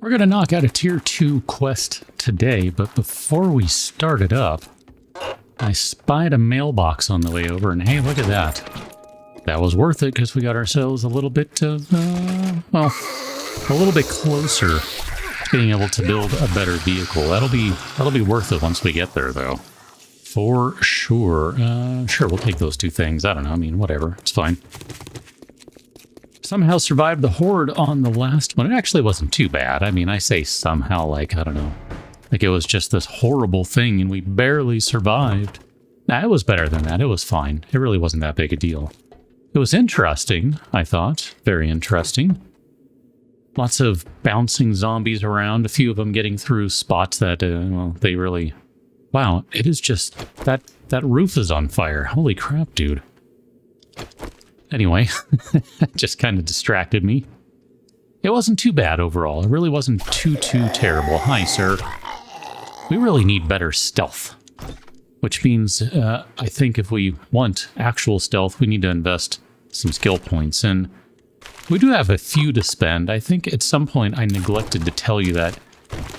We're going to knock out a tier 2 quest today, but before we start it up, I spied a mailbox on the way over, and hey, look at that. That was worth it because we got ourselves a little bit of, well, a little bit closer to being able to build a better vehicle. That'll be worth it once we get there, though. For sure. Sure, we'll take those two things. I don't know. I mean, whatever. It's fine. Somehow survived the horde on the last one. It actually wasn't too bad. I mean, I say somehow like, I don't know. Like it was just this horrible thing and we barely survived. Nah, it was better than that. It was fine. It really wasn't that big a deal. It was interesting, I thought. Very interesting. Lots of bouncing zombies around. A few of them getting through spots that, well, they really... Wow, it is just... That roof is on fire. Holy crap, dude. Anyway, it just kind of distracted me. It wasn't too bad overall. It really wasn't too terrible. Hi, sir. We really need better stealth. Which means, I think if we want actual stealth, we need to invest some skill points. And we do have a few to spend. I think at some point I neglected to tell you that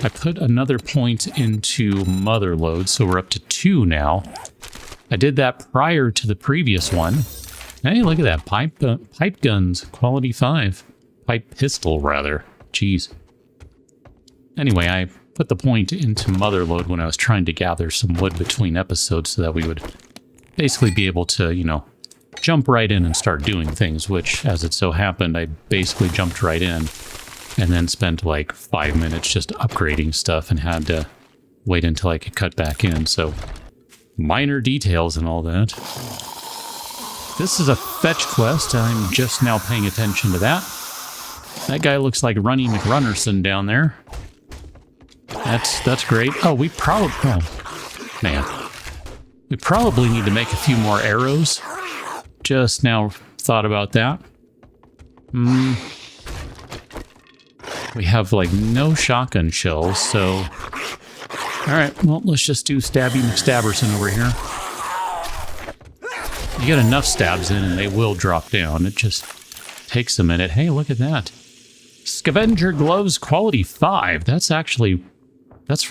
I put another point into mother load, so we're up to 2 now. I did that prior to the previous one. Hey, look at that. Pipe guns, quality 5. Pipe pistol, rather. Jeez. Anyway, I put the point into mother load when I was trying to gather some wood between episodes so that we would basically be able to, you know, jump right in and start doing things, which, as it so happened, I basically jumped right in and then spent like 5 minutes just upgrading stuff and had to wait until I could cut back in. So, minor details and all that. This is a fetch quest. I'm just now paying attention to that. That guy looks like Runny McRunnerson down there. That's great. Oh, we probably... Oh, man. We probably need to make a few more arrows. Just now thought about that. We have, like, no shotgun shells, so... Alright, well, let's just do Stabby McStabberson over here. You get enough stabs in and they will drop down. It just takes a minute. Hey, look at that. Scavenger gloves quality 5. That's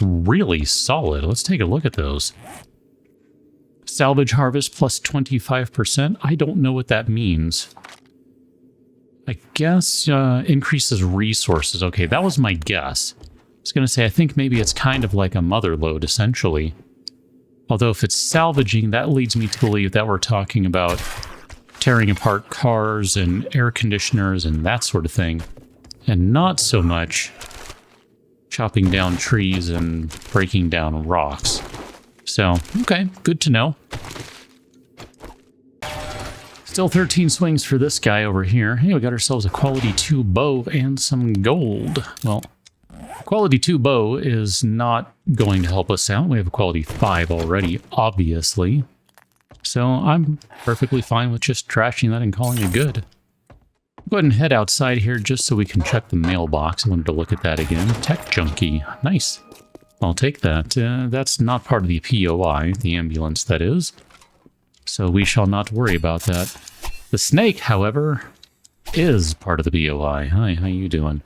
really solid. Let's take a look at those. Salvage harvest plus 25%. I don't know what that means. I guess increases resources. Okay, that was my guess. I was going to say, I think maybe it's kind of like a mother load, essentially. Although if it's salvaging, that leads me to believe that we're talking about tearing apart cars and air conditioners and that sort of thing. And not so much chopping down trees and breaking down rocks. So, okay, good to know. Still 13 swings for this guy over here. Hey, we got ourselves a quality 2 bow and some gold. Well, quality 2 bow is not going to help us out. We have a quality 5 already, obviously. So I'm perfectly fine with just trashing that and calling it good. Go ahead and head outside here just so we can check the mailbox. I wanted to look at that again. Tech junkie. Nice. I'll take that. That's not part of the POI, the ambulance that is. So we shall not worry about that. The snake, however, is part of the POI. Hi, how you doing?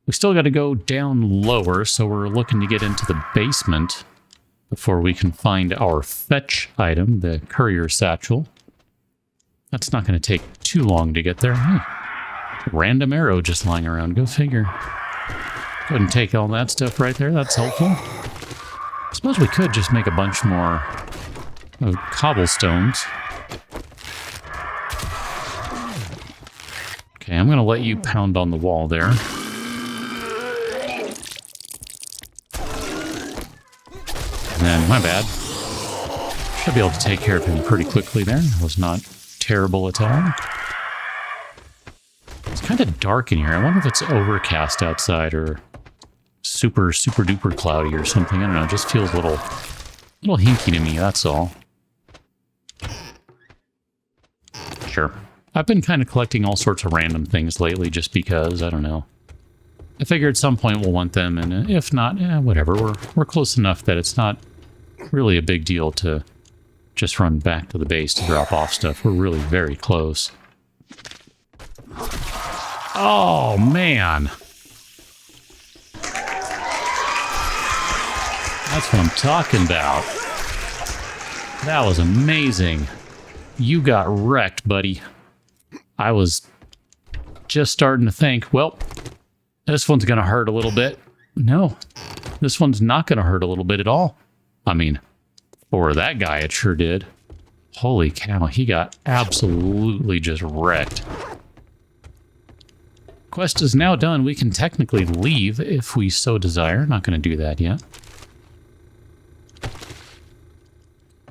We still got to go down lower, so we're looking to get into the basement before we can find our fetch item, the courier satchel. That's not going to take too long to get there. Hey, random arrow just lying around. Go figure. Go ahead and take all that stuff right there. That's helpful. I suppose we could just make a bunch more cobblestones. Okay, I'm going to let you pound on the wall there. And then, my bad. Should be able to take care of him pretty quickly there. That was not terrible at all. It's kind of dark in here. I wonder if it's overcast outside or super duper cloudy or something. I don't know. It just feels a little hinky to me, that's all. Sure. I've been kind of collecting all sorts of random things lately just because, I don't know. I figure at some point we'll want them, and if not, whatever. We're close enough that it's not really a big deal to just run back to the base to drop off stuff. We're really very close. Oh, man. That's what I'm talking about. That was amazing. You got wrecked, buddy. I was just starting to think, well, this one's going to hurt a little bit. No, this one's not going to hurt a little bit at all. I mean, for that guy, it sure did. Holy cow, he got absolutely just wrecked. Quest is now done. We can technically leave if we so desire. Not going to do that yet.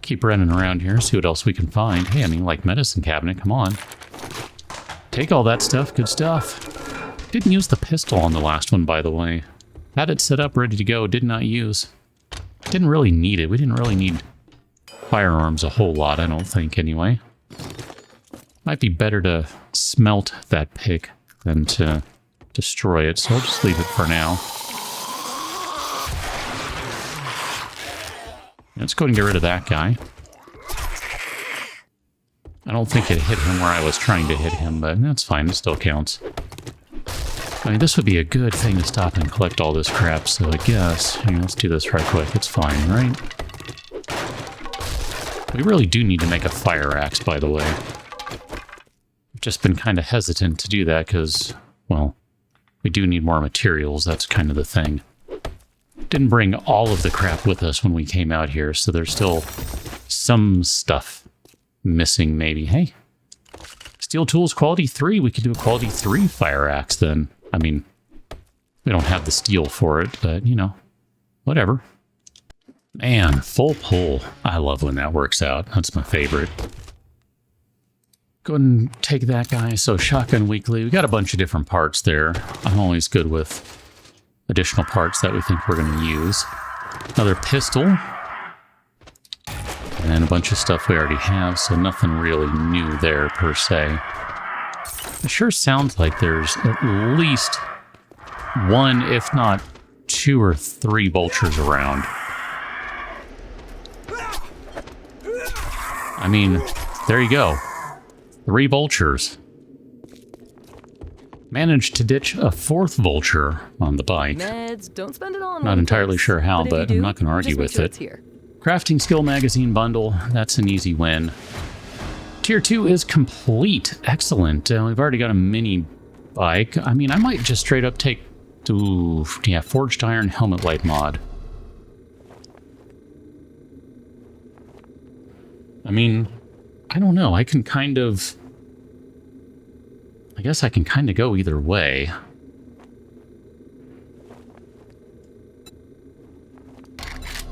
Keep running around here, see what else we can find. Hey, I mean, like medicine cabinet, come on. Take all that stuff, good stuff. Didn't use the pistol on the last one, by the way. Had it set up, ready to go, did not use. Didn't really need it. We didn't really need firearms a whole lot, I don't think, anyway. Might be better to smelt that pick than to destroy it, so I'll just leave it for now. Let's go and get rid of that guy. I don't think it hit him where I was trying to hit him, but that's fine, it still counts. I mean, this would be a good thing to stop and collect all this crap, so I guess, let's do this right quick, it's fine, right? We really do need to make a fire axe, by the way. I've just been kind of hesitant to do that because, well, we do need more materials, that's kind of the thing. Didn't bring all of the crap with us when we came out here, so there's still some stuff missing, maybe. Hey, steel tools quality 3. We could do a quality 3 fire axe then. I mean, we don't have the steel for it, but, whatever. Man, full pull. I love when that works out. That's my favorite. Go ahead and take that guy. So shotgun weekly. We got a bunch of different parts there. I'm always good with additional parts that we think we're going to use. Another pistol. And a bunch of stuff we already have, so nothing really new there per se. It sure sounds like there's at least one, if not 2 or 3 vultures around. I mean, there you go. 3 vultures. Managed to ditch a 4th vulture on the bike. Meds, don't spend it all on not entirely sure how, but I'm not going to argue with it. Crafting skill magazine bundle, that's an easy win. Tier 2 is complete. Excellent. We've already got a mini bike. I mean, I might just straight up take... Ooh, yeah, forged iron helmet light mod. I mean, I don't know. I can kind of... I guess I can kind of go either way.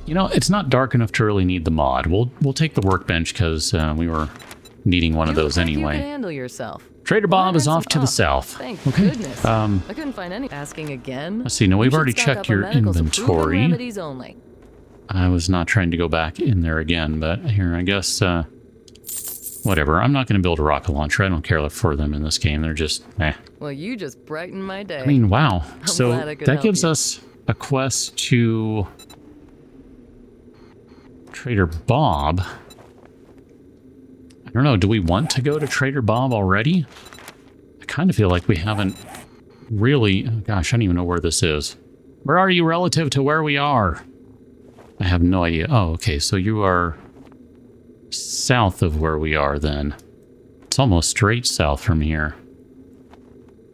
It's not dark enough to really need the mod. We'll take the workbench because we were needing one of those anyway. You can handle yourself. Trader Bob is off to the south. Thank okay. Goodness. I couldn't find any. Asking again. Let's see. No, we've already checked your inventory. Only. I was not trying to go back in there again, but here, I guess, whatever. I'm not going to build a rocket launcher. I don't care for them in this game. They're just, eh. Well, you just brightened my day. I mean, wow. So that gives you. us a quest to Trader Bob. I don't know. Do we want to go to Trader Bob already? I kind of feel like we haven't really... Oh gosh, I don't even know where this is. Where are you relative to where we are? I have no idea. Oh, okay. So you are south of where we are then. It's almost straight south from here.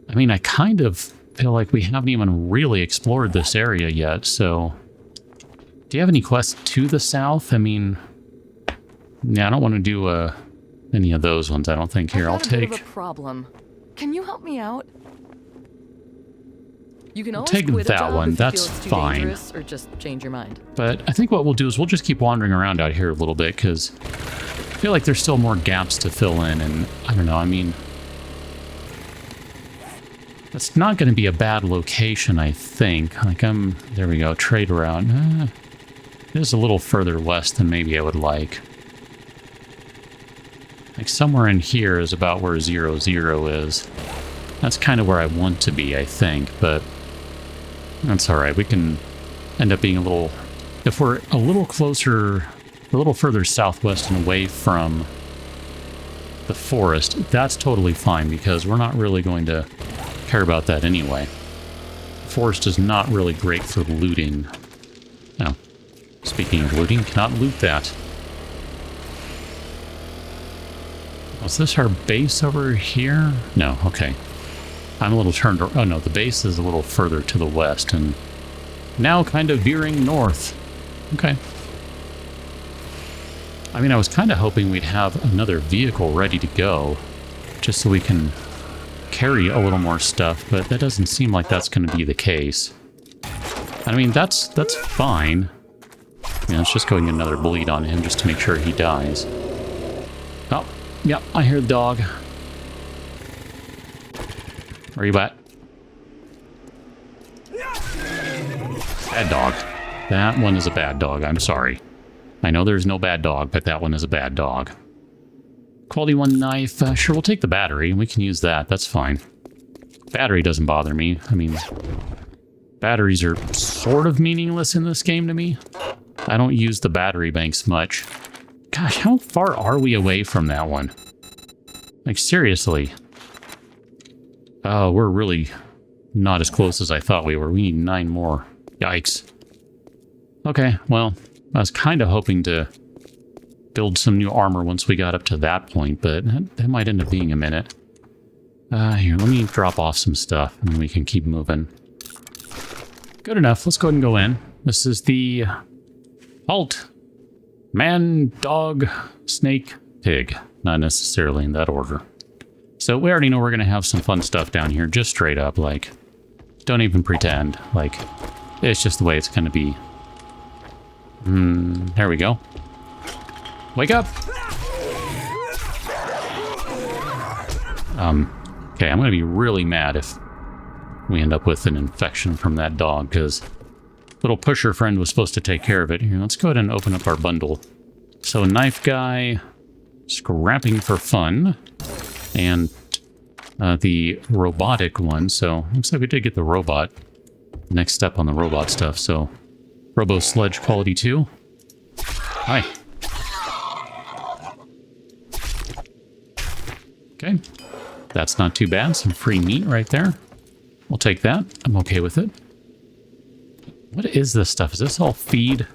I mean, I kind of feel like we haven't even really explored this area yet, so... Do you have any quests to the south? I mean... Yeah, I don't want to do any of those ones, I don't think. Here, I'll take... I've got a bit of a problem. Can you help me out? You can always take quit a that job one, if that's you feel it's too fine. dangerous, or just change your mind. But I think what we'll do is we'll just keep wandering around out here a little bit, because I feel like there's still more gaps to fill in, and I don't know, I mean... That's not going to be a bad location, I think. Like, there we go, trade route. It is a little further west than maybe I would like. Like, somewhere in here is about where 00 is. That's kind of where I want to be, I think, but... That's alright, we can end up being a little... If we're a little closer, a little further southwest and away from the forest, that's totally fine, because we're not really going to care about that anyway. The forest is not really great for looting. No. Speaking of looting, cannot loot that. Was this our base over here? No, okay. I'm a little turned... Oh no, the base is a little further to the west and now kind of veering north. Okay. I mean, I was kind of hoping we'd have another vehicle ready to go just so we can carry a little more stuff, but that doesn't seem like that's going to be the case. I mean, that's fine. Yeah, let's just go and get another bleed on him just to make sure he dies. Oh, yep, I hear the dog. Where are you at? Bad dog. That one is a bad dog, I'm sorry. I know there's no bad dog, but that one is a bad dog. Quality 1 knife. Sure, we'll take the battery. We can use that. That's fine. Battery doesn't bother me. I mean, batteries are sort of meaningless in this game to me. I don't use the battery banks much. Gosh, how far are we away from that one? Like, seriously. Oh, we're really not as close as I thought we were. We need 9 more. Yikes. Okay, well, I was kind of hoping to build some new armor once we got up to that point, but that might end up being a minute. Here, let me drop off some stuff, and we can keep moving. Good enough. Let's go ahead and go in. This is the halt. Man, dog, snake, pig. Not necessarily in that order. So we already know we're going to have some fun stuff down here, just straight up, like, don't even pretend, like, it's just the way it's going to be. There we go. Wake up! Okay, I'm going to be really mad if we end up with an infection from that dog, because little pusher friend was supposed to take care of it. Here, let's go ahead and open up our bundle. So, knife guy, scrapping for fun, and the robotic one. So, looks like we did get the robot. Next step on the robot stuff. So, Robo Sledge Quality 2. Hi. Okay. That's not too bad. Some free meat right there. We'll take that. I'm okay with it. What is this stuff? Is this all feed?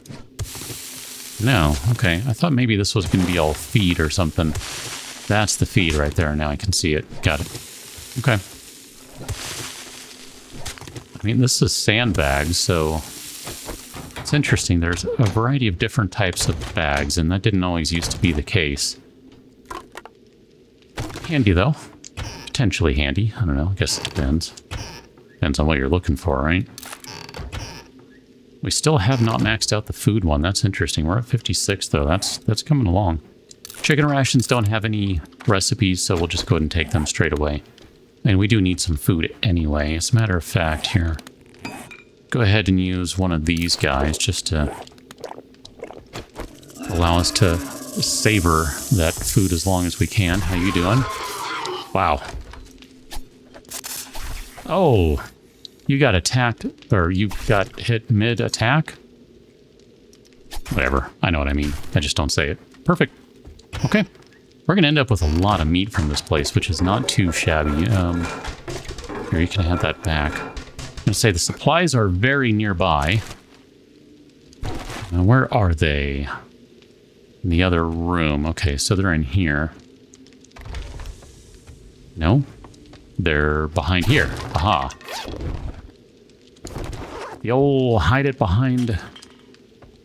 No. Okay. I thought maybe this was going to be all feed or something. That's the feed right there. Now I can see it. Got it. Okay. I mean, this is sandbags, so it's interesting. There's a variety of different types of bags, and that didn't always used to be the case. Handy, though. Potentially handy. I don't know. I guess it depends. Depends on what you're looking for, right? We still have not maxed out the food one. That's interesting. We're at 56, though. That's coming along. Chicken rations don't have any recipes, so we'll just go ahead and take them straight away. And we do need some food anyway. As a matter of fact, here, go ahead and use one of these guys just to allow us to savor that food as long as we can. How you doing? Wow. Oh, you got attacked, or you got hit mid-attack? Whatever. I know what I mean. I just don't say it. Perfect. Okay. We're going to end up with a lot of meat from this place, which is not too shabby. Here, you can have that back. I'm going to say the supplies are very nearby. Now, where are they? In the other room. Okay, so they're in here. No? They're behind here. Aha. The old hide it behind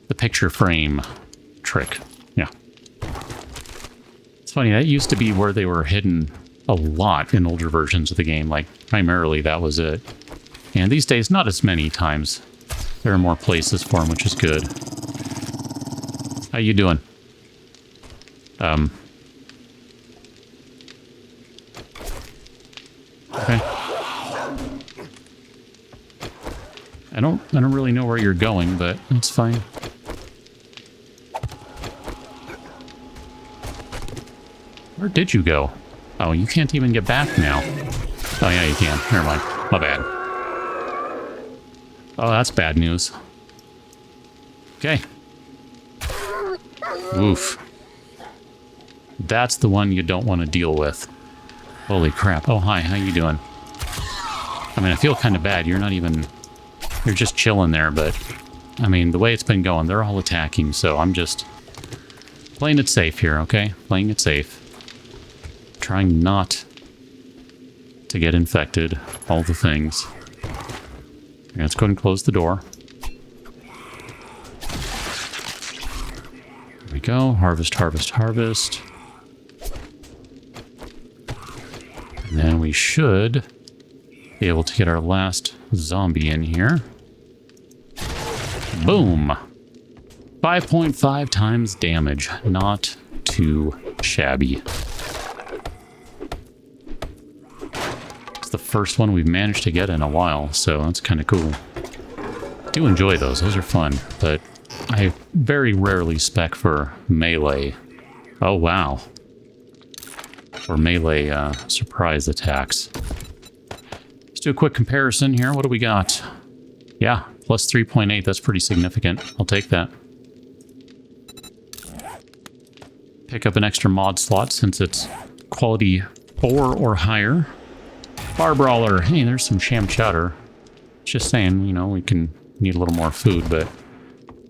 the picture frame trick. Yeah. It's funny, that used to be where they were hidden a lot in older versions of the game. Like, primarily that was it. And these days, not as many times. There are more places for them, which is good. How you doing? Okay. I don't really know where you're going, but it's fine. Where did you go? Oh, you can't even get back now. Oh yeah, you can. Never mind. My bad. Oh, that's bad news. Okay. Oof. That's the one you don't want to deal with. Holy crap. Oh, hi. How you doing? I mean, I feel kind of bad. You're not even... You're just chilling there, but I mean, the way it's been going, they're all attacking, so I'm just playing it safe here, okay? Playing it safe. Trying not to get infected. All the things. Okay, let's go ahead and close the door. There we go. Harvest, harvest, harvest. And then we should be able to get our last zombie in here. Boom! 5.5 times damage. Not too shabby. It's the first one we've managed to get in a while, so that's kind of cool. Do enjoy those. Those are fun, but I very rarely spec for melee. Oh, wow. Or melee surprise attacks. Let's do a quick comparison here. What do we got? Yeah, plus 3.8. That's pretty significant. I'll take that. Pick up an extra mod slot since it's quality 4 or higher. Bar Brawler. Hey, there's some sham chowder. Just saying, you know, we can need a little more food, but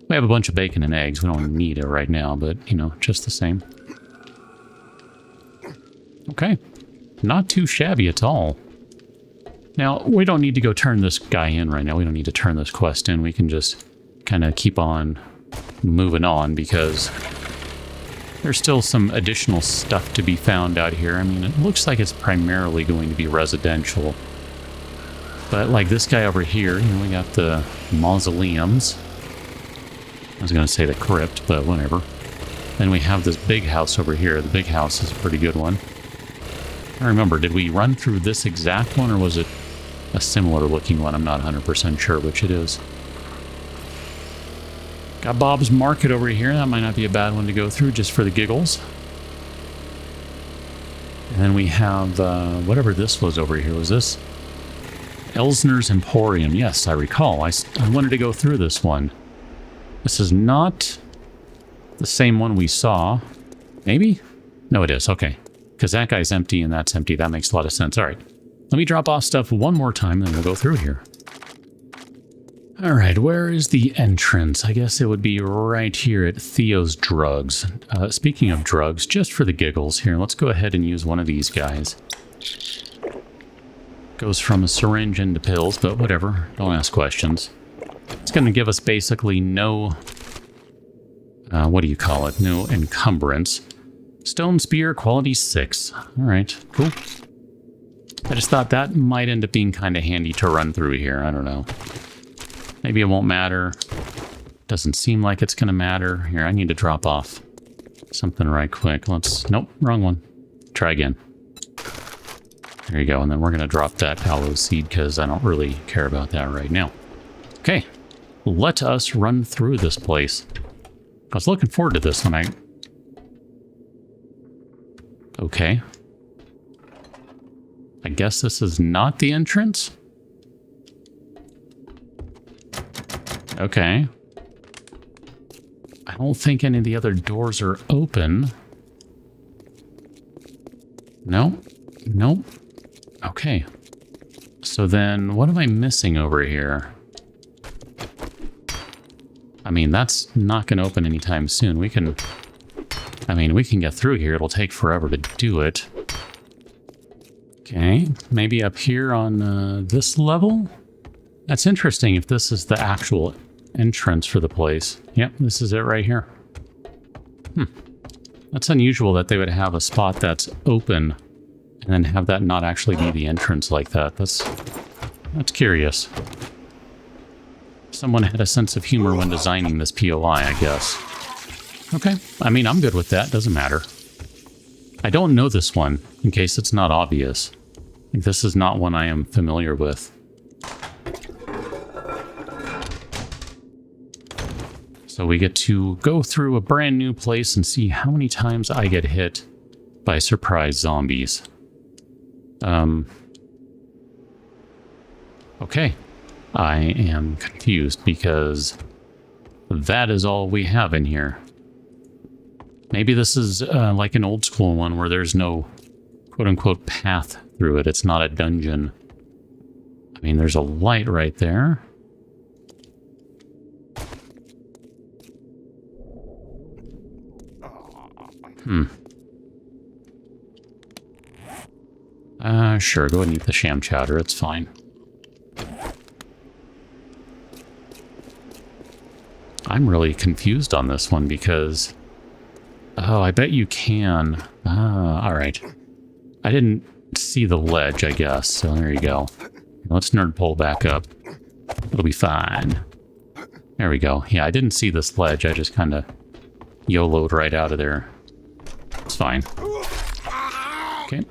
we have a bunch of bacon and eggs. We don't need it right now, but, you know, just the same. Okay. Not too shabby at all. Now, we don't need to go turn this guy in right now. We don't need to turn this quest in. We can just kind of keep on moving on because there's still some additional stuff to be found out here. I mean, it looks like it's primarily going to be residential. But like this guy over here, you know, we got the mausoleums. I was going to say the crypt, but whatever. Then we have this big house over here. The big house is a pretty good one. I remember, did we run through this exact one, or was it a similar looking one? I'm not 100% sure which it is. Got Bob's Market over here. That might not be a bad one to go through just for the giggles. And then we have, whatever this was over here. Was this Elzner's Emporium? Yes, I recall. I wanted to go through this one. This is not the same one we saw. Maybe? No, it is. Okay. Because that guy's empty and that's empty. That makes a lot of sense. All right. Let me drop off stuff one more time and then we'll go through here. All right, where is the entrance? I guess it would be right here at Theo's Drugs. Speaking of drugs, just for the giggles here, let's go ahead and use one of these guys. Goes from a syringe into pills, but whatever. Don't ask questions. It's going to give us basically no, what do you call it? No encumbrance. Stone Spear, quality 6. All right, cool. I just thought that might end up being kind of handy to run through here. I don't know. Maybe it won't matter. Doesn't seem like it's going to matter. Here, I need to drop off something right quick. Nope, wrong one. Try again. There you go. And then we're going to drop that aloe seed because I don't really care about that right now. Okay, let us run through this place. I was looking forward to this one. Okay. I guess this is not the entrance? Okay. I don't think any of the other doors are open. No. Nope. Okay. So then, what am I missing over here? I mean, that's not going to open anytime soon. We can get through here. It'll take forever to do it. Okay. Maybe up here on this level? That's interesting if this is the actual entrance for the place. Yep, this is it right here. That's unusual that they would have a spot that's open and then have that not actually be the entrance like that. That's curious. Someone had a sense of humor when designing this POI, I guess. Okay, I mean, I'm good with that. Doesn't matter. I don't know this one, in case it's not obvious. This is not one I am familiar with. So we get to go through a brand new place and see how many times I get hit by surprise zombies. Okay. I am confused because that is all we have in here. Maybe this is like an old school one where there's no quote-unquote path through it. It's not a dungeon. I mean, there's a light right there. Sure, go ahead and eat the sham chowder, it's fine. I'm really confused on this one because... Oh, I bet you can. Ah, alright. I didn't see the ledge, I guess, so there you go. Let's nerd pole back up. It'll be fine. There we go. Yeah, I didn't see this ledge, I just kind of YOLO'd right out of there. It's fine. Okay.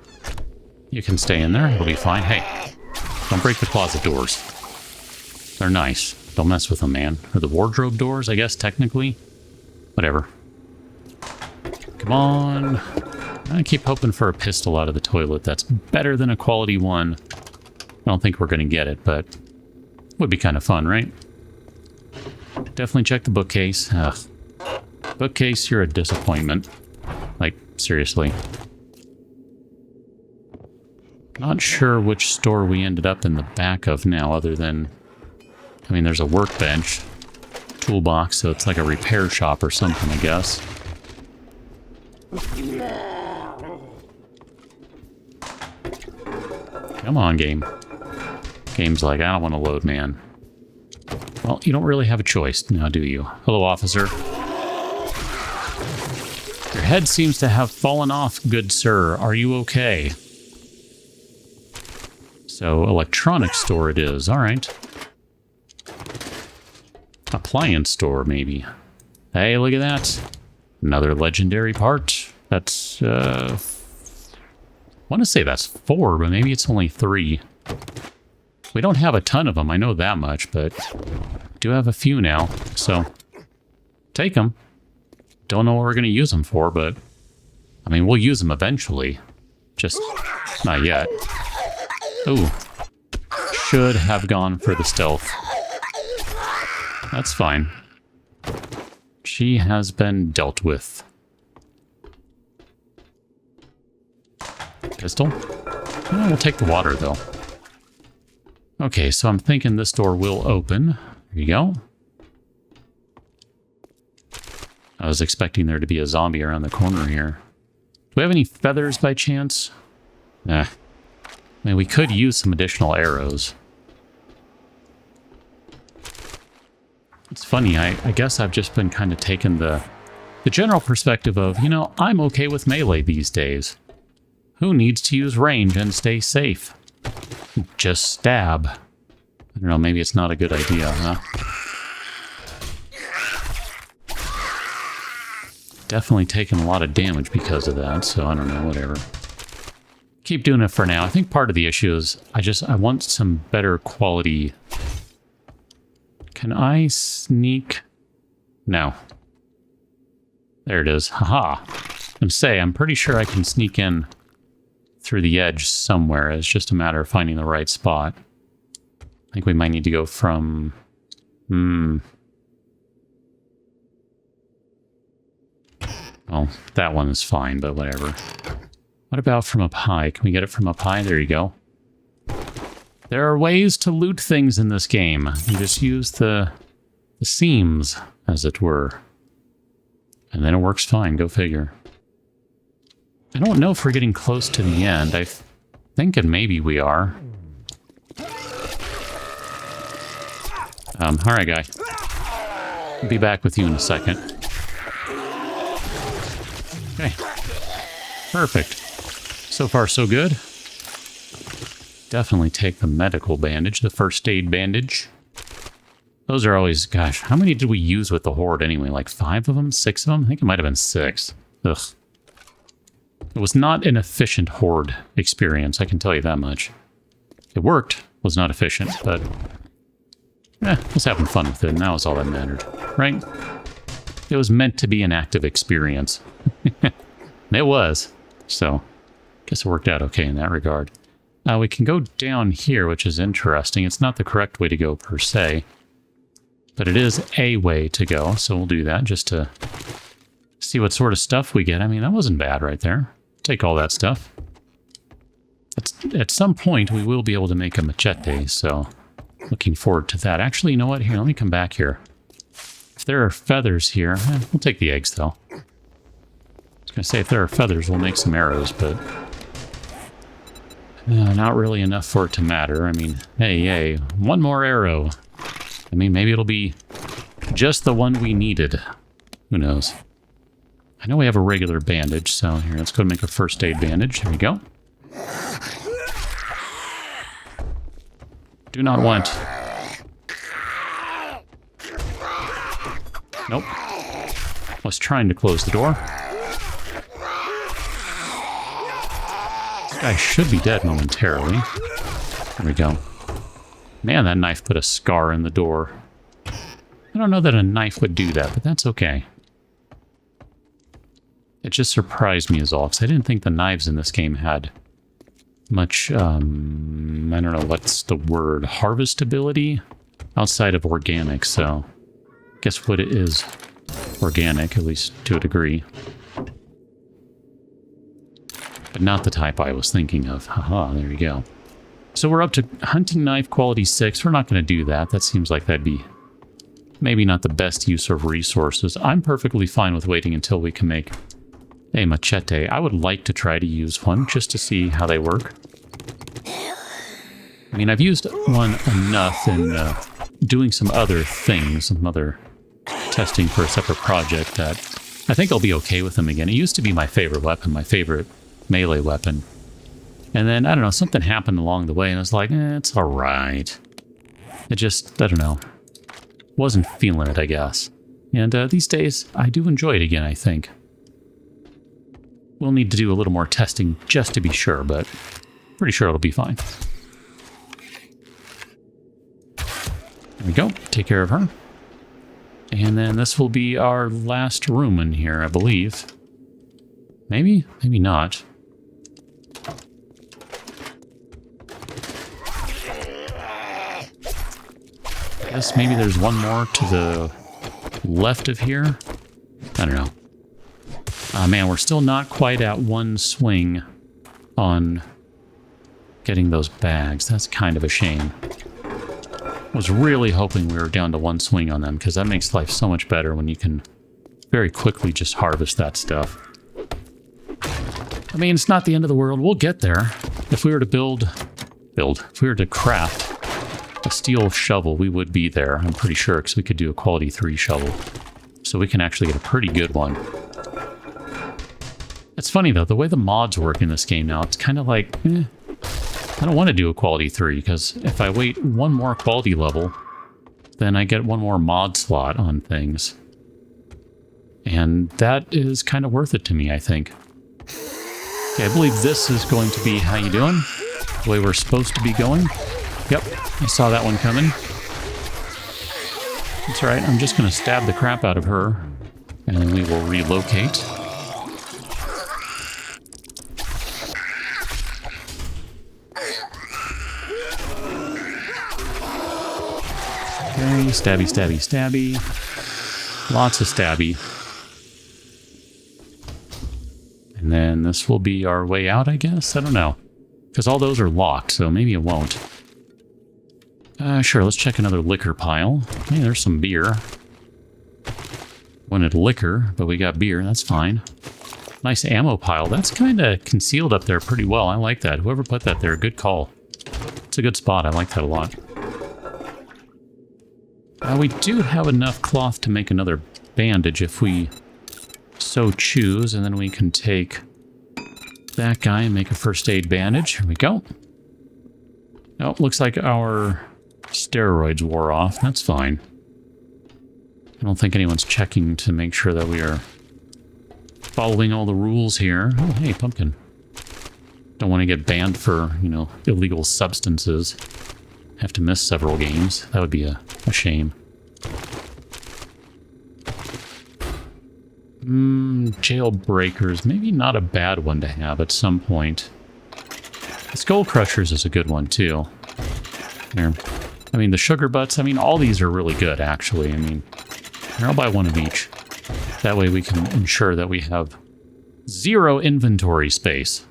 You can stay in there, it'll be fine. Hey, don't break the closet doors. They're nice. Don't mess with them, man. Or the wardrobe doors, I guess, technically. Whatever. Come on. I keep hoping for a pistol out of the toilet that's better than a quality one. I don't think we're going to get it, but would be kind of fun, right? Definitely check the bookcase. Ugh. Bookcase, you're a disappointment. Like, seriously. Not sure which store we ended up in the back of now, other than... I mean, there's a workbench, toolbox, so it's like a repair shop or something, I guess. Come on, game. Game's like, I don't want to load, man. Well, you don't really have a choice now, do you? Hello, officer. Your head seems to have fallen off, good sir. Are you okay? So, electronics store it is. All right. Appliance store, maybe. Hey, look at that. Another legendary part. That's, I want to say that's 4, but maybe it's only 3. We don't have a ton of them, I know that much, but do have a few now, so take them. Don't know what we're going to use them for, but I mean, we'll use them eventually. Just not yet. Ooh. Should have gone for the stealth. That's fine. She has been dealt with. Pistol? Oh, we'll take the water, though. Okay, so I'm thinking this door will open. There you go. I was expecting there to be a zombie around the corner here. Do we have any feathers by chance? Nah. I mean, we could use some additional arrows. It's funny, I guess I've just been kind of taking the general perspective of, you know, I'm okay with melee these days. Who needs to use range and stay safe? Just stab. I don't know, maybe it's not a good idea, huh? Definitely taking a lot of damage because of that, so I don't know, whatever. Keep doing it for now. I think part of the issue is I want some better quality. Can I sneak? No. There it is. Haha. And say, I'm pretty sure I can sneak in through the edge somewhere. It's just a matter of finding the right spot. I think we might need to go from... Well, that one is fine, but whatever. What about from up high? Can we get it from up high? There you go. There are ways to loot things in this game. You just use the seams, as it were. And then it works fine, go figure. I don't know if we're getting close to the end. I'm thinking maybe we are. Alright, guy. I'll be back with you in a second. Okay. Perfect. So far, so good. Definitely take the medical bandage, the first aid bandage. Those are always, gosh, how many did we use with the horde anyway? Like 5 of them? 6 of them? I think it might have been 6. Ugh. It was not an efficient horde experience, I can tell you that much. It worked, was not efficient, but... was having fun with it, and that was all that mattered, right? It was meant to be an active experience. It was. So, guess it worked out okay in that regard. We can go down here, which is interesting. It's not the correct way to go, per se. But it is a way to go, so we'll do that just to see what sort of stuff we get. I mean, that wasn't bad right there. Take all that stuff. At some point, we will be able to make a machete, so looking forward to that. Actually, you know what? Here, let me come back here. If there are feathers here, we'll take the eggs, though. It's gonna say if there are feathers, we'll make some arrows, but not really enough for it to matter. I mean, hey, one more arrow. I mean, maybe it'll be just the one we needed. Who knows? I know we have a regular bandage, so here, let's go make a first aid bandage. Here we go. Do not want. Nope. Was trying to close the door. This guy should be dead momentarily. There we go. Man, that knife put a scar in the door. I don't know that a knife would do that, but that's okay. It just surprised me as all, because I didn't think the knives in this game had much, I don't know, what's the word, harvestability? Outside of organic, so I guess what it is organic, at least to a degree. But not the type I was thinking of. Haha, there you go. So we're up to hunting knife quality 6. We're not going to do that. That seems like that'd be maybe not the best use of resources. I'm perfectly fine with waiting until we can make a machete. I would like to try to use one just to see how they work. I mean, I've used one enough in doing some other things, some other testing for a separate project that I think I'll be okay with them again. It used to be my favorite weapon, my favorite melee weapon. And then, I don't know, something happened along the way and I was like, it's all right. It just, I don't know, wasn't feeling it, I guess. And these days, I do enjoy it again, I think. We'll need to do a little more testing just to be sure, but pretty sure it'll be fine. There we go. Take care of her. And then this will be our last room in here, I believe. Maybe? Maybe not. I guess maybe there's one more to the left of here. I don't know. Man, we're still not quite at one swing on getting those bags. That's kind of a shame. Was really hoping we were down to one swing on them, because that makes life so much better when you can very quickly just harvest that stuff. I mean, it's not the end of the world. We'll get there. If we were to if we were to craft a steel shovel, we would be there, I'm pretty sure, because we could do a quality 3 shovel. So we can actually get a pretty good one. It's funny, though, the way the mods work in this game now, it's kind of like, I don't want to do a quality 3, because if I wait one more quality level, then I get one more mod slot on things. And that is kind of worth it to me, I think. Okay, I believe this is going to be, how you doing? The way we're supposed to be going. Yep, I saw that one coming. That's right, I'm just going to stab the crap out of her, and then we will relocate. Okay, stabby, stabby, stabby. Lots of stabby. And then this will be our way out, I guess? I don't know. Because all those are locked, so maybe it won't. Sure, let's check another liquor pile. Hey, there's some beer. Wanted liquor, but we got beer, that's fine. Nice ammo pile. That's kind of concealed up there pretty well. I like that. Whoever put that there, good call. It's a good spot. I like that a lot. We do have enough cloth to make another bandage if we so choose, and then we can take that guy and make a first aid bandage. Here we go. Oh, looks like our steroids wore off. That's fine. I don't think anyone's checking to make sure that we are following all the rules here. Oh, hey, pumpkin. Don't want to get banned for, you know, illegal substances. Have to miss several games. That would be a shame. Jailbreakers. Maybe not a bad one to have at some point. Skull Crushers is a good one, too. There. I mean, the Sugar Butts, I mean, all these are really good, actually. I mean, I'll buy one of each. That way we can ensure that we have 0 inventory space.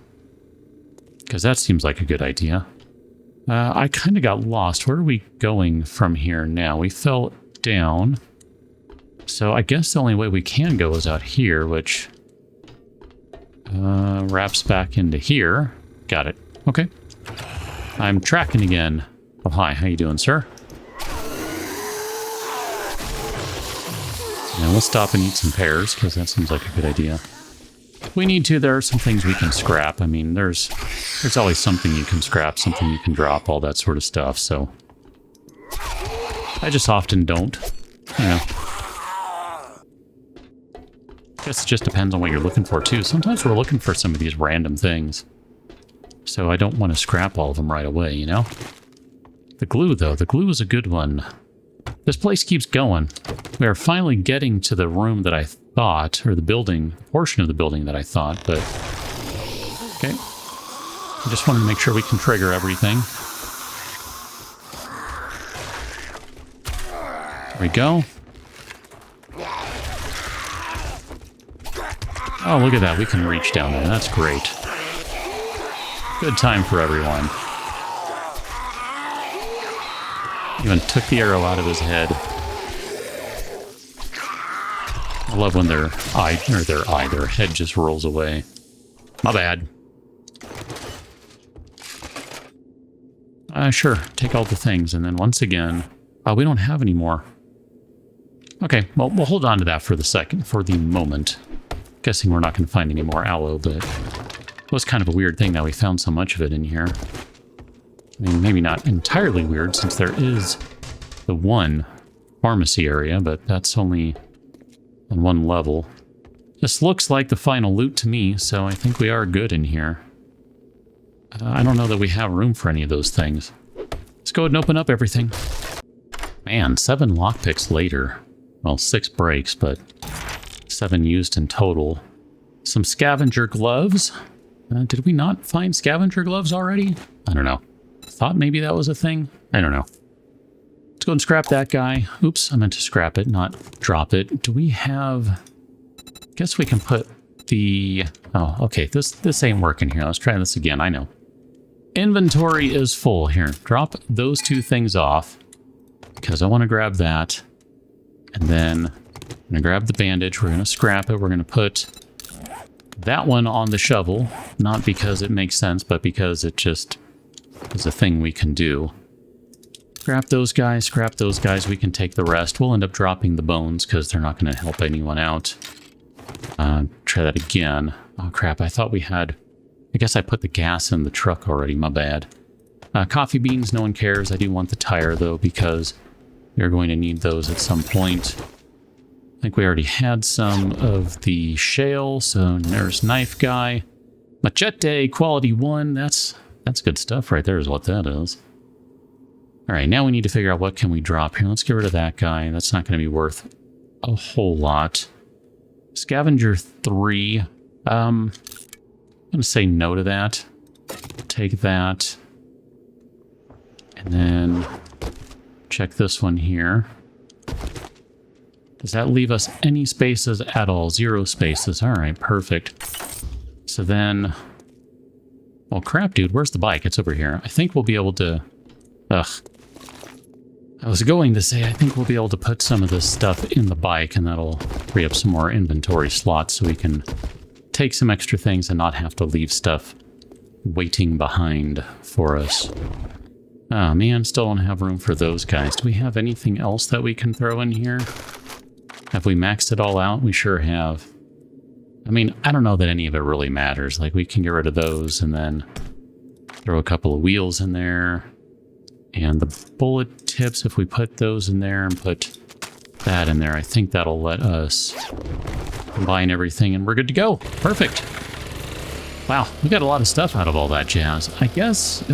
Because that seems like a good idea. I kind of got lost. Where are we going from here now? We fell down. So I guess the only way we can go is out here, which Wraps back into here. Got it. Okay. I'm tracking again. Oh, hi. How you doing, sir? And we'll stop and eat some pears, because that seems like a good idea. If we need to, there are some things we can scrap. I mean, there's always something you can scrap, something you can drop, all that sort of stuff, so... I just often don't, you know. Guess it just depends on what you're looking for, too. Sometimes we're looking for some of these random things. So I don't want to scrap all of them right away, you know? The glue, though. The glue is a good one. This place keeps going. We are finally getting to the room that I thought, or the building, portion of the building that I thought, but... Okay. I just wanted to make sure we can trigger everything. There we go. Oh, look at that. We can reach down there. That's great. Good time for everyone. Even took the arrow out of his head. I love when their head just rolls away. My bad. Sure. Take all the things, and then once again... we don't have any more. Okay, well, we'll hold on to that for the moment. Guessing we're not going to find any more aloe, but it was kind of a weird thing that we found so much of it in here. I mean, maybe not entirely weird, since there is the one pharmacy area, but that's only on one level. This looks like the final loot to me, so I think we are good in here. I don't know that we have room for any of those things. Let's go ahead and open up everything. Man, 7 lockpicks later. Well, 6 breaks, but 7 used in total. Some scavenger gloves. Did we not find scavenger gloves already? I don't know. Thought maybe that was a thing. I don't know. Let's go and scrap that guy. Oops, I meant to scrap it, not drop it. Do we have... Guess we can put the... Oh, okay, this ain't working here. Let's try this again, I know. Inventory is full. Here, drop those 2 things off. Because I want to grab that. And then I'm going to grab the bandage. We're going to scrap it. We're going to put that one on the shovel. Not because it makes sense, but because it just is a thing we can do. Scrap those guys. Scrap those guys. We can take the rest. We'll end up dropping the bones because they're not going to help anyone out. Try that again. Oh, crap. I thought we had... I guess I put the gas in the truck already. My bad. Coffee beans, no one cares. I do want the tire, though, because you're going to need those at some point. I think we already had some of the shale, so there's knife guy. Machete, quality 1. That's good stuff right there is what that is. All right, now we need to figure out what can we drop here. Let's get rid of that guy. That's not going to be worth a whole lot. Scavenger 3. I'm going to say no to that. Take that. And then check this one here. Does that leave us any spaces at all? 0 spaces. All right, perfect. So then... Well, crap, dude. Where's the bike? It's over here. I think we'll be able to... Ugh. I was going to say I think we'll be able to put some of this stuff in the bike, and that'll free up some more inventory slots so we can take some extra things and not have to leave stuff waiting behind for us. Oh man, still don't have room for those guys. Do we have anything else that we can throw in here? Have we maxed it all out? We sure have. I mean, I don't know that any of it really matters. Like, we can get rid of those and then throw a couple of wheels in there. And the bullet tips, if we put those in there and put that in there, I think that'll let us combine everything and we're good to go. Perfect. Wow, we got a lot of stuff out of all that jazz. I guess,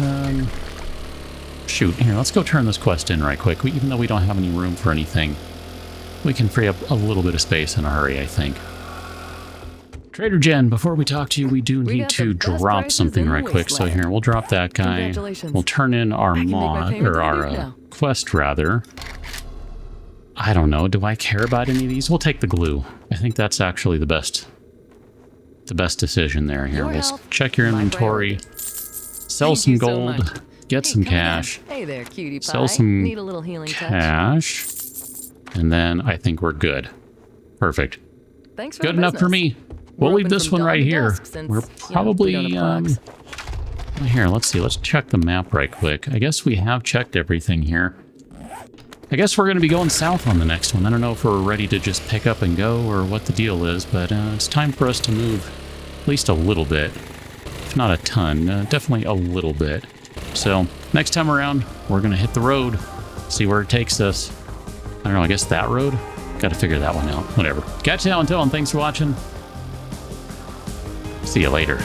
shoot, here, let's go turn this quest in right quick. Even though we don't have any room for anything, we can free up a little bit of space in a hurry, I think. Trader Jen, before we talk to you, we do need to drop something right quick. So here, we'll drop that guy. We'll turn in our mod, or our quest, rather. I don't know. Do I care about any of these? We'll take the glue. I think that's actually the best decision there. Here, we'll check your inventory, sell some gold, get some cash, Hey there, cutie pie. sell some Need a little healing cash, and then I think we're good. Perfect. Thanks for Good the enough for business. me. We'll We're leave open this from one dawn right to here. dusk since, We're you know, we probably, don't have clocks. here, let's see. Let's check the map right quick. I guess we have checked everything here. I guess we're going to be going south on the next one. I don't know if we're ready to just pick up and go or what the deal is, but it's time for us to move at least a little bit. If not a ton, definitely a little bit. So next time around, we're going to hit the road, see where it takes us. I don't know, I guess that road? Got to figure that one out. Whatever. Catch you now until, and thanks for watching. See you later.